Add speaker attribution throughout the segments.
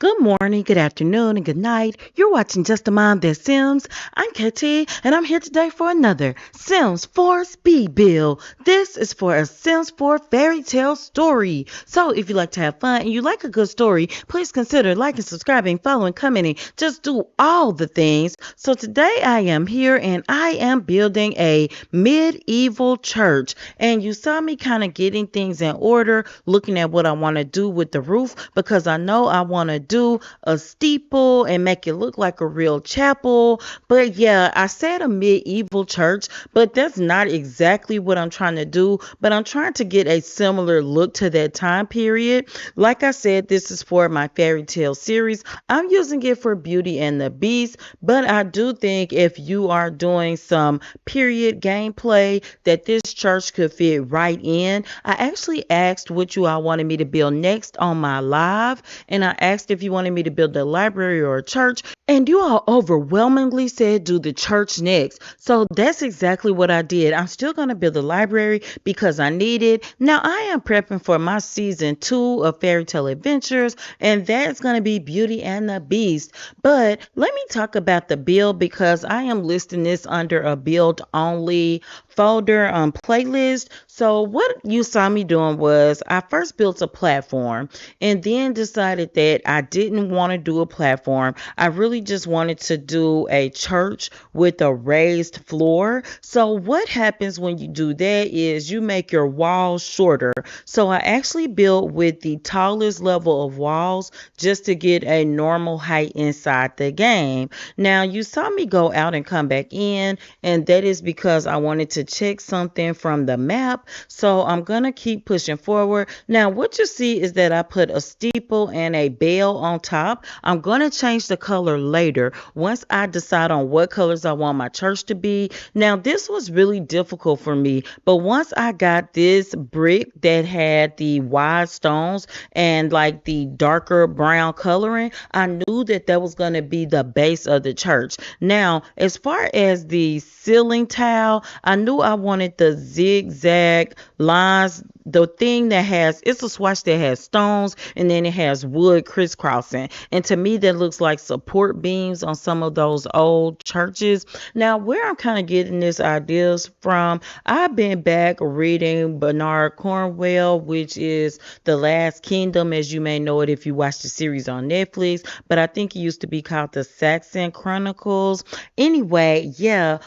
Speaker 1: Good morning, good afternoon, and good night. You're watching Just a Mom That Sims. I'm Katie, and I'm here today for another Sims 4 Speed Build. This is for a Sims 4 fairy tale story. So if you like to have fun and you like a good story, please consider liking, subscribing, following, commenting. Just do all the things. So today I am here and I am building a medieval church. And you saw me kind of getting things in order, looking at what I want to do with the roof because I know I want to do a steeple and make it look like a real chapel. But yeah, I said a medieval church, but that's not exactly what I'm trying to do. But I'm trying to get a similar look to that time period. Like I said, this is for my fairy tale series. I'm using it for Beauty and the Beast, but I do think if you are doing some period gameplay that this church could fit right in. I actually asked what you all wanted me to build next on my live, and I asked if you wanted me to build a library or a church, and you all overwhelmingly said do the church next. So that's exactly what I did. I'm still going to build a library because I need it. Now I am prepping for my season 2 of Fairy Tale Adventures, and that's going to be Beauty and the Beast. But let me talk about the build because I am listing this under a build only folder playlist. So what you saw me doing was I first built a platform and then decided that I didn't want to do a platform. I really just wanted to do a church with a raised floor. So what happens when you do that is you make your walls shorter. So I actually built with the tallest level of walls just to get a normal height inside the game. Now you saw me go out and come back in, and that is because I wanted to check something from the map. So I'm going to keep pushing forward. Now what you see is that I put a steeple and a bell on top. I'm going to change the color later once I decide on what colors I want my church to be. Now this was really difficult for me, but once I got this brick that had the wide stones and like the darker brown coloring, I knew that that was going to be the base of the church. Now as far as the ceiling tile, I knew I wanted the zigzag lines, the thing that has, it's a swatch that has stones and then it has wood crisscrossing, and to me that looks like support beams on some of those old churches. Now where I'm kind of getting this ideas from, I've been back reading Bernard Cornwell, which is The Last Kingdom, as you may know it if you watch the series on Netflix, but I think it used to be called the Saxon Chronicles. Anyway, yeah,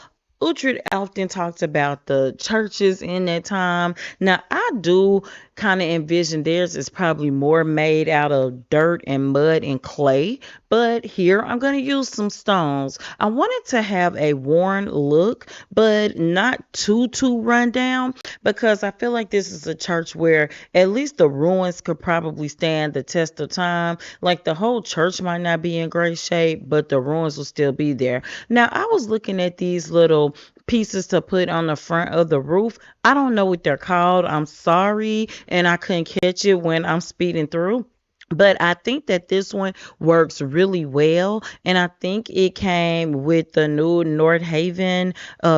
Speaker 1: Uhtred often talks about the churches in that time. Now, I do kind of envision theirs is probably more made out of dirt and mud and clay, but here I'm going to use some stones. I wanted to have a worn look, but not too run down because I feel like this is a church where at least the ruins could probably stand the test of time. Like the whole church might not be in great shape, but the ruins will still be there. Now, I was looking at these little pieces to put on the front of the roof. I don't know what they're called. I'm sorry, and I couldn't catch it when I'm speeding through. But I think that this one works really well. And I think it came with the new North Haven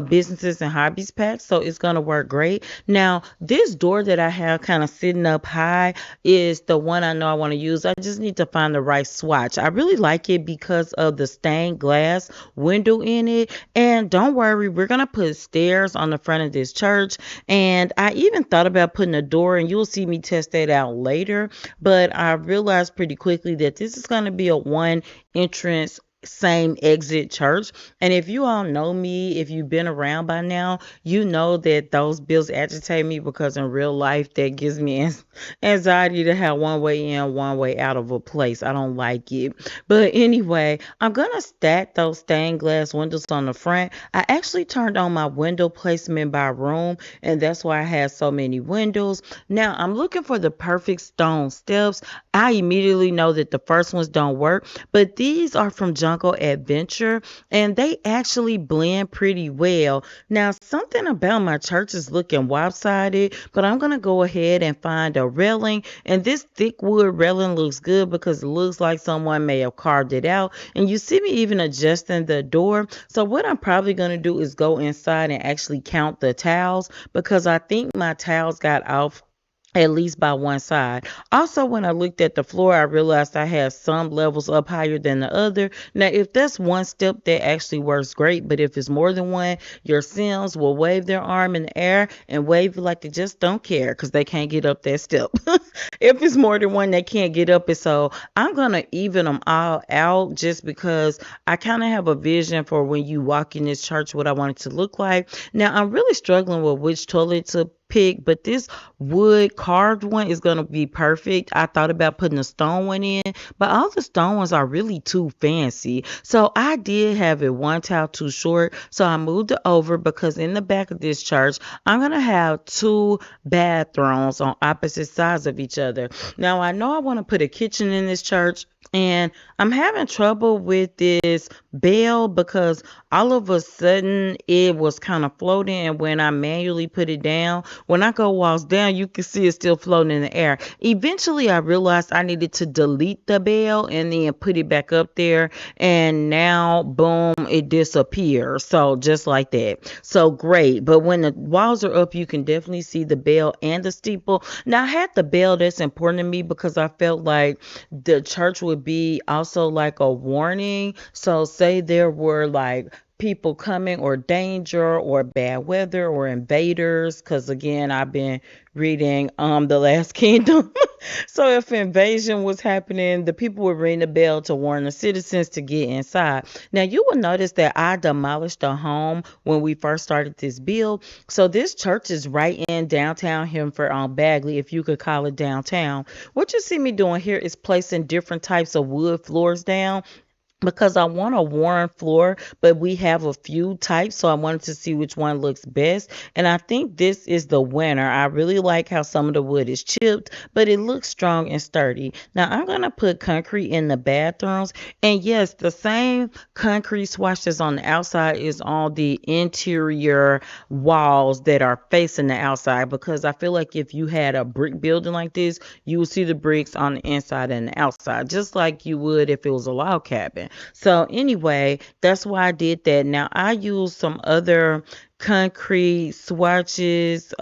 Speaker 1: businesses and hobbies pack. So it's going to work great. Now, this door that I have kind of sitting up high is the one I know I want to use. I just need to find the right swatch. I really like it because of the stained glass window in it. And don't worry, we're going to put stairs on the front of this church. And I even thought about putting a door, and you'll see me test that out later. But I realized pretty quickly that this is going to be a one entrance same exit church. And if you all know me, if you've been around by now, you know that those bills agitate me because in real life that gives me anxiety to have one way in, one way out of a place. I don't like it. But anyway, I'm gonna stack those stained glass windows on the front. I actually turned on my window placement by room, and that's why I had so many windows. Now I'm looking for the perfect stone steps. I immediately know that the first ones don't work, but these are from Jungle Adventure, and they actually blend pretty well. Now, something about my church is looking lopsided, but I'm going to go ahead and find a railing, and this thick wood railing looks good because it looks like someone may have carved it out, and you see me even adjusting the door. So what I'm probably going to do is go inside and actually count the tiles because I think my tiles got off at least by one side. Also, when I looked at the floor, I realized I had some levels up higher than the other. Now, if that's one step, that actually works great. But if it's more than one, your Sims will wave their arm in the air and wave it like they just don't care because they can't get up that step. If it's more than one, they can't get up it. So I'm going to even them all out just because I kind of have a vision for when you walk in this church, what I want it to look like. Now, I'm really struggling with which toilet to pick, but this wood carved one is gonna be perfect. I thought about putting a stone one in, but all the stone ones are really too fancy. So I did have it one tile too short. So I moved it over because in the back of this church, I'm gonna have two bathrooms on opposite sides of each other. Now I know I want to put a kitchen in this church. And I'm having trouble with this bell because all of a sudden it was kind of floating. And when I manually put it down, when I go walls down, you can see it's still floating in the air. Eventually, I realized I needed to delete the bell and then put it back up there. And now, boom, it disappears. So just like that. So great. But when the walls are up, you can definitely see the bell and the steeple. Now, I had the bell that's important to me because I felt like the church would be also like a warning. So say there were like people coming or danger or bad weather or invaders, because again I've been reading The Last Kingdom. So if invasion was happening, the people would ring the bell to warn the citizens to get inside. Now you will notice that I demolished a home when we first started this build. So this church is right in downtown Hemford on Bagley, if you could call it downtown. What you see me doing here is placing different types of wood floors down because I want a worn floor, but we have a few types, so I wanted to see which one looks best. And I think this is the winner. I really like how some of the wood is chipped, but it looks strong and sturdy. Now I'm gonna put concrete in the bathrooms, and yes, the same concrete swatch that's on the outside is on the interior walls that are facing the outside, because I feel like if you had a brick building like this, you would see the bricks on the inside and the outside, just like you would if it was a log cabin. So anyway, that's why I did that. Now I used some other concrete swatches,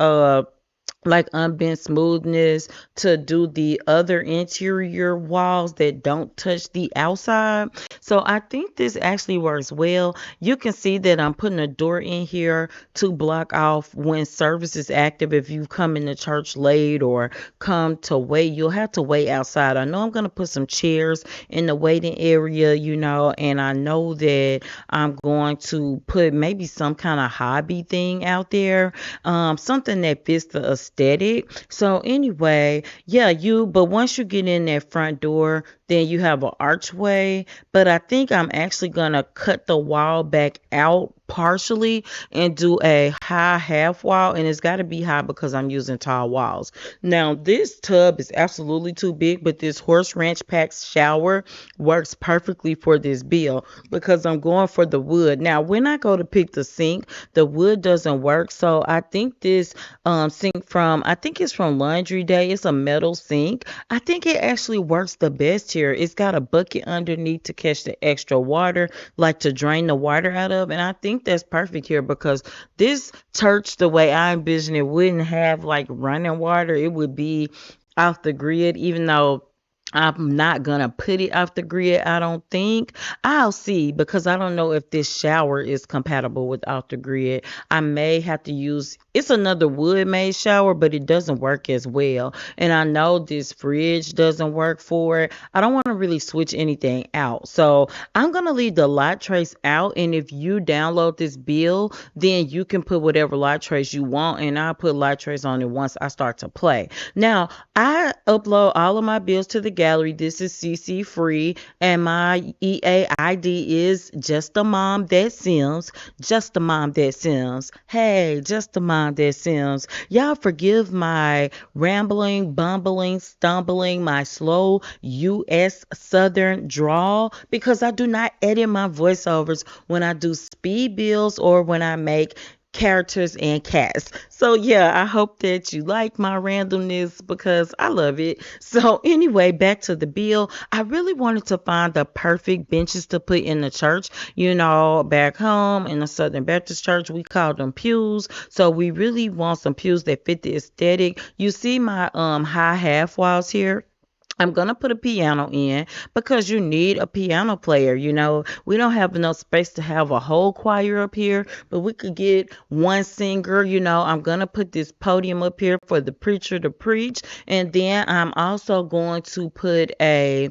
Speaker 1: like unbent smoothness to do the other interior walls that don't touch the outside. So I think this actually works well. You can see that I'm putting a door in here to block off when service is active. If you come in the church late or come to wait, you'll have to wait outside. I know I'm going to put some chairs in the waiting area, and I know that I'm going to put maybe some kind of hobby thing out there, something that fits the aesthetic. So anyway, yeah, but once you get in that front door, then you have an archway. But I think I'm actually gonna cut the wall back out partially and do a high half wall, and it's got to be high because I'm using tall walls. Now this tub is absolutely too big, but this horse ranch pack shower works perfectly for this bill because I'm going for the wood. Now when I go to pick the sink, the wood doesn't work, so I think this sink I think it's from Laundry Day. It's a metal sink. I think it actually works the best here. It's got a bucket underneath to catch the extra water, like to drain the water out of. And I think that's perfect here because this church, the way I envision it, wouldn't have like running water. It would be off the grid, even though I'm not gonna put it off the grid, I don't think. I'll see because I don't know if this shower is compatible with off the grid. I may have to use it's another wood made shower, but it doesn't work as well. And I know this fridge doesn't work for it. I don't want to really switch anything out. So I'm gonna leave the lot trace out. And if you download this bill, then you can put whatever lot trace you want, and I'll put lot trace on it once I start to play. Now I upload all of my bills to the gallery. This is CC free, and my EA ID is just a mom that Sims. Just a mom that Sims. Hey, just a mom that Sims. Y'all forgive my rambling, bumbling, stumbling, my slow U.S. Southern drawl because I do not edit my voiceovers when I do speed bills or when I make characters and cast. So yeah, I hope that you like my randomness because I love it. So anyway, back to the bill. I really wanted to find the perfect benches to put in the church. You know, back home in the Southern Baptist Church, we call them pews. So we really want some pews that fit the aesthetic. You see my high half walls here. I'm gonna put a piano in because you need a piano player. You know, we don't have enough space to have a whole choir up here, but we could get one singer. You know, I'm gonna put this podium up here for the preacher to preach, and then I'm also going to put a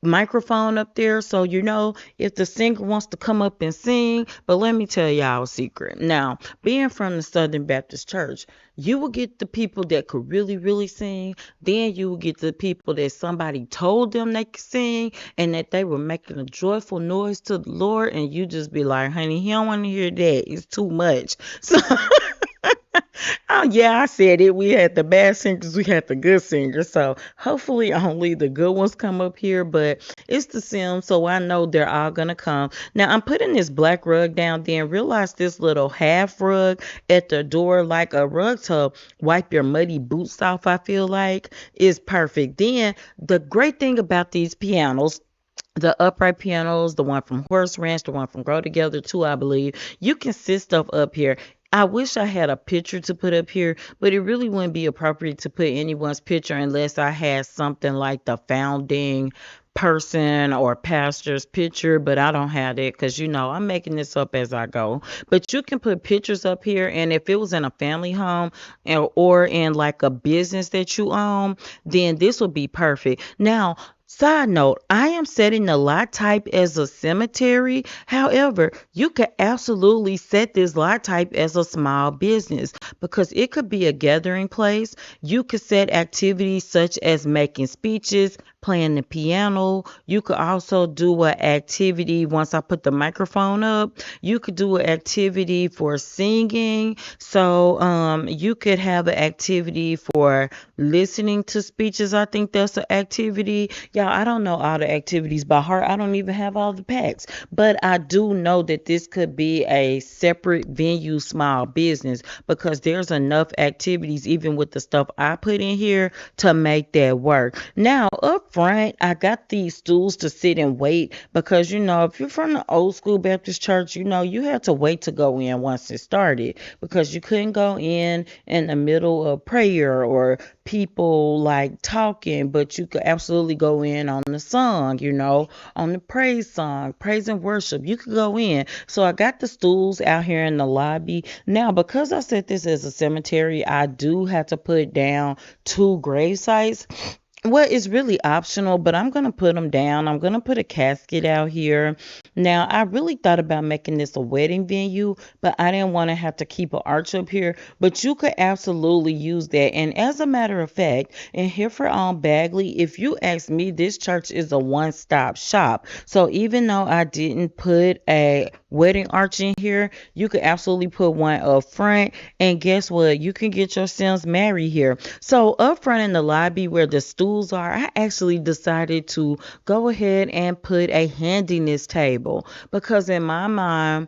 Speaker 1: microphone up there so you know if the singer wants to come up and sing. But let me tell y'all a secret. Now, being from the Southern Baptist Church, you will get the people that could really sing. Then you will get the people that somebody told them they could sing and that they were making a joyful noise to the Lord, and you just be like, honey, he don't want to hear that. It's too much. So oh yeah, I said it. We had the bad singers, we had the good singers. So hopefully only the good ones come up here. But it's the Sims, so I know they're all gonna come. Now I'm putting this black rug down there and realize this little half rug at the door, like a rug to wipe your muddy boots off, I feel like is perfect. Then the great thing about these pianos, the upright pianos, the one from Horse Ranch, the one from Grow Together too, I believe. You can sit stuff up here. I wish I had a picture to put up here, but it really wouldn't be appropriate to put anyone's picture unless I had something like the founding person or pastor's picture, but I don't have it because you know I'm making this up as I go. But you can put pictures up here, and if it was in a family home or in like a business that you own, then this would be perfect. Now, side note, I am setting the lot type as a cemetery. However, you could absolutely set this lot type as a small business because it could be a gathering place. You could set activities such as making speeches, playing the piano. You could also do an activity once I put the microphone up. You could do an activity for singing. So you could have an activity for listening to speeches. I think that's an activity. Y'all, I don't know all the activities by heart. I don't even have all the packs. But I do know that this could be a separate venue, small business, because there's enough activities, even with the stuff I put in here, to make that work. Now, up front, I got these stools to sit and wait because, you know, if you're from the old school Baptist church, you know, you had to wait to go in once it started because you couldn't go in the middle of prayer or people like talking, but you could absolutely go in on the song, you know, on the praise song, praise and worship. You could go in. So I got the stools out here in the lobby. Now, because I set this as a cemetery, I do have to put down two grave sites. Well, it's really optional, but I'm going to put them down. I'm going to put a casket out here. Now, I really thought about making this a wedding venue, but I didn't want to have to keep an arch up here. But you could absolutely use that. And as a matter of fact, in Hereford on Bagley, if you ask me, this church is a one-stop shop. So even though I didn't put a wedding arch in here, you could absolutely put one up front. And guess what? You can get your Sims married here. So up front in the lobby where the stools are, I actually decided to go ahead and put a handiness table because in my mind,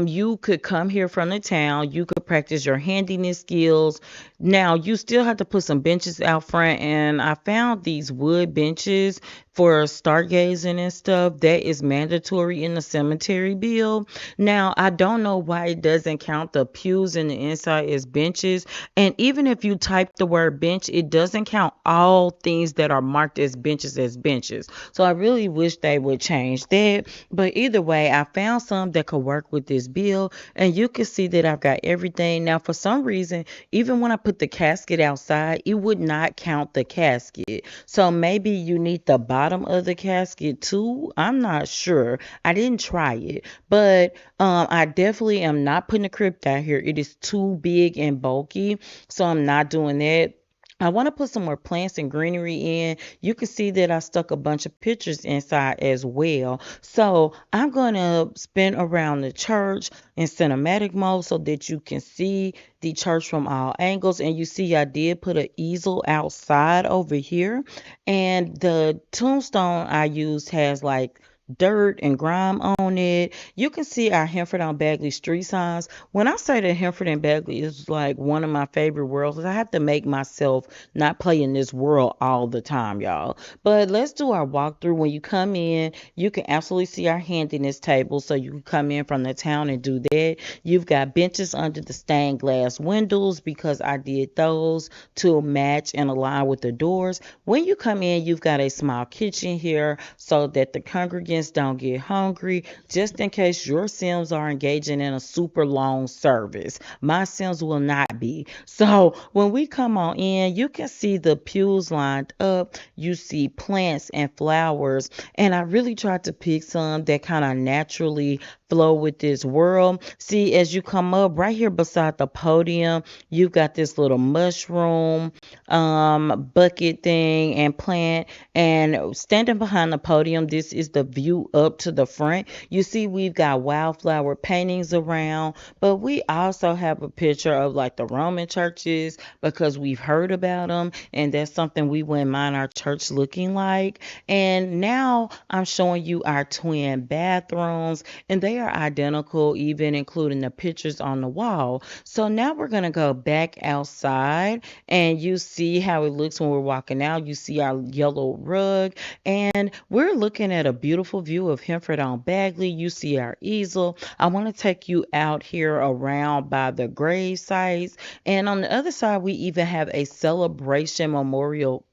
Speaker 1: you could come here from the town, you could practice your handiness skills. Now, you still have to put some benches out front, and I found these wood benches for stargazing and stuff. That is mandatory in the cemetery bill. Now, I don't know why it doesn't count the pews in the inside as benches. And even if you type the word bench, it doesn't count all things that are marked as benches as benches. So I really wish they would change that. But either way, I found some that could work with this bill, and you can see that I've got everything. Now, for some reason, even when I put the casket outside, it would not count the casket. So maybe you need the bottom of the casket too. I'm not sure. I didn't try it, but I definitely am not putting a crypt out here. It is too big and bulky, so I'm not doing that. I want to put some more plants and greenery in. You can see that I stuck a bunch of pictures inside as well. So I'm going to spin around the church in cinematic mode so that you can see the church from all angles. And you see I did put an easel outside over here. And the tombstone I used has like dirt and grime on it. You can see our Henford on Bagley street signs. When I say that Henford and Bagley is like one of my favorite worlds, I have to make myself not play in this world all the time, y'all. But let's do our walkthrough. When you come in, you can absolutely see our handiness table, so you can come in from the town and do that. You've got benches under the stained glass windows because I did those to match and align with the doors. When you come in, you've got a small kitchen here so that the congregants don't get hungry, just in case your Sims are engaging in a super long service. My Sims will not be. So when we come on in, you can see the pews lined up. You see plants and flowers. And I really tried to pick some that kind of naturally flow with this world. See, as you come up right here beside the podium, you've got this little mushroom bucket thing and plant. And standing behind the podium, this is the view up to the front. You see, we've got wildflower paintings around, but we also have a picture of like the Roman churches because we've heard about them, and that's something we wouldn't mind our church looking like. And now I'm showing you our twin bathrooms, and they are identical, even including the pictures on the wall. So now we're going to go back outside, and you see how it looks when we're walking out. You see our yellow rug, and we're looking at a beautiful view of Henford on Bagley. You see our easel. I want to take you out here around by the grave sites, and on the other side we even have a celebration memorial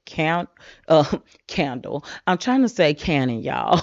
Speaker 1: uh candle. I'm trying to say cannon, y'all.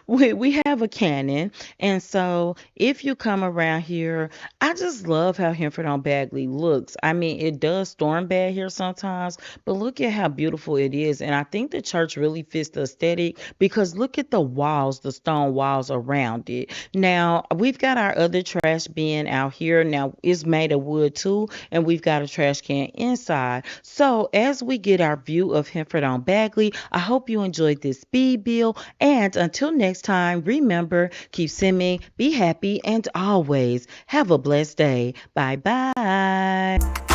Speaker 1: We have a cannon. And so if you come around here, I just love how Henford on Bagley looks. I mean, it does storm bad here sometimes, but look at how beautiful it is. And I think the church really fits the aesthetic because look at the walls, the stone walls around it. Now, we've got our other trash bin out here. Now, it's made of wood too, and we've got a trash can inside. So as we get our view of Henford on Bagley, I hope you enjoyed this speed bill. And until next time, remember, keep simming, be happy, and always have a blessed day. Bye bye.